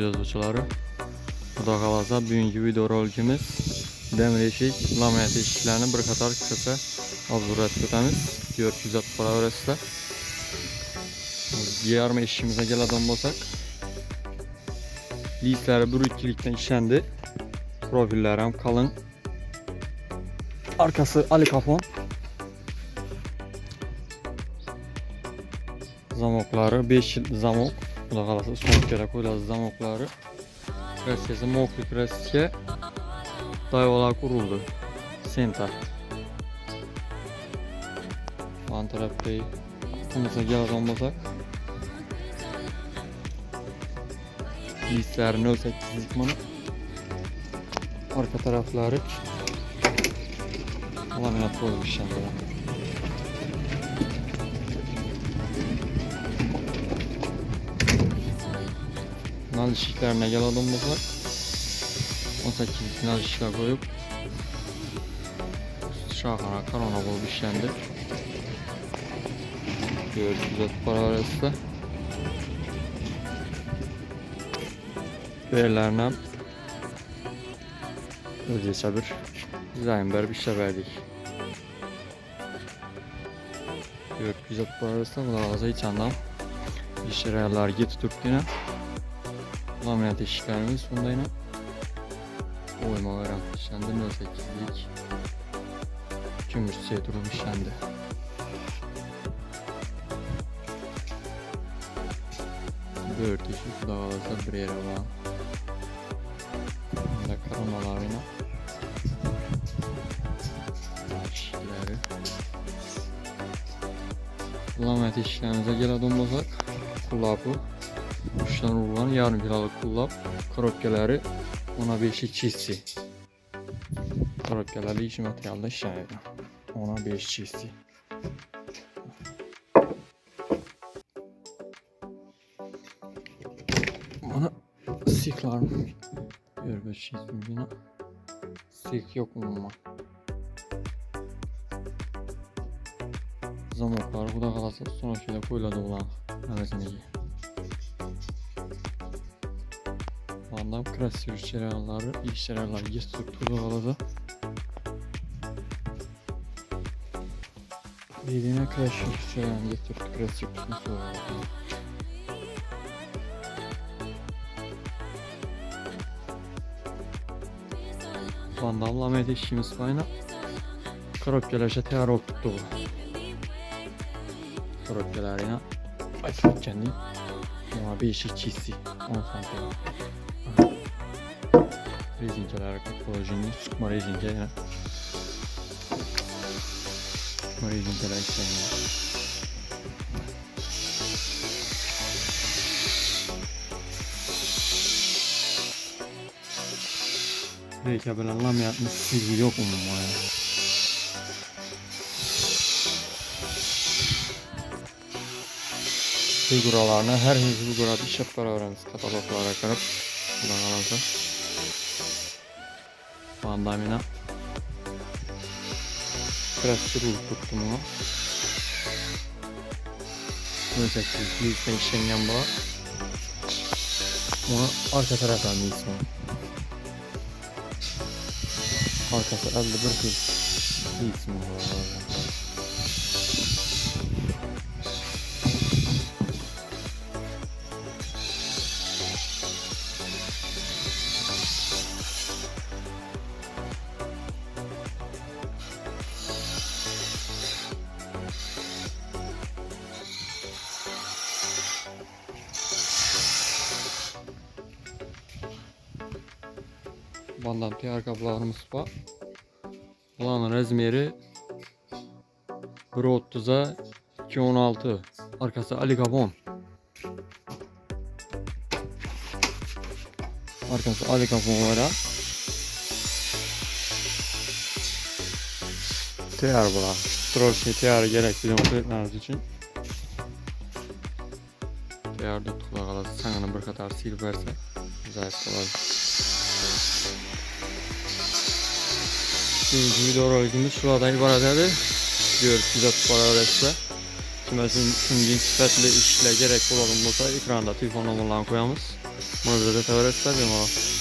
yozuvchilari. Xudo xolasa bugungi videorolikimiz demir eshik, laminat eshiklarini bir qator qisqacha obzor etib o'tamiz. Ko'rib kuzatib qoraverasizlar. Yarım eshigimizga keladigan bo'lsak, lislari 1-2likdan ishlandi. Profillari ham qalin. Arkası alikafon. Zamokları 5 yıl zamok. Xudo xolasa son kere qo'yiladi zamoklari. Kraskasi mokli kraska. Dayvolar qurildi. Sentar. Yan tarafdagi qutumizga keladigan bo'lsak, lislari 0.8lik mana. Arka taraflari laminat qo'yilgan. Nal eshiklarına keladigan bo'lsak, 18lik nal eshiklar qo'yib, shoxona korona bo'lib ishlandi. Kuzatib boraverasizlar. Yerlarni ham o'zgacha bir dizayn berib ishlab berdik. Kuzatib boraverasizlar. Xudo xolasa ichanda ishlarlar yetib turibdina. Laminat eshiklarimiz bundayna o'ymalar ham ishlandı. 0.8lik kumush setrum ishlandı. Dört eshik xudo xolasa bir yeri bor. Bunda koronalarni eshiklari. Laminat eshiklarimizga keladigan bo'lsak, quloqi uçtan vurulan yarım kiloluk kullab, korobkaları 15 çizsi. Korobkaları iş materyalda işləyir. 15 çizsi. Bana siklar mı? Görbe çizdim yine. Sik yok mu ama? Zamoklar Xudo xolasa son şeyle qo'yiladi ulan. Əvəziniga. Bandam krasiyor çereyanları, iş çereyanları getirip Xudo xolasa. Birine krasiyor çereyanı getirip krasiyor tutması var. Bandam laminat eshigimiz payına korobkalarcha tayyor bo'lib turibdi bu. Korobkalarni aytib o'tgandek, 5 chizsi 10 santim. Rezinkalar положение, çıkma rezinka ya. Çıkma rezinkalar işleniyor. Reyka bilen laminatın silgi yok mu ya? Figuralarına her figurada işlep öğreniriz. Kataloglara karıp buradan alırsa. Bandamina biraz sürüldü tuttum onu. 1800'den işlenen bu. Onu arka taraftan bir ismi. Arkası 51 bir ismi var. Bandam tiyar kaplarımız var. Bulanın razmeri 1.30'a 2.16. Arkası alikafon. Arkası alikafon var. Tiyar bulan. Troll tiyar gerekli öğretmeniniz için. Tiyar da tuğla kalası sanını bir kadar sil verse güzel kolay. Videorolikimiz şuradan ibaret edi. Görüşürüz. Para Kimə üçün ilginç sifətli işlə gərək olalım olsa ekranda telefon numaralarını koyamız. Buna görə də təvəkkül etsinlər.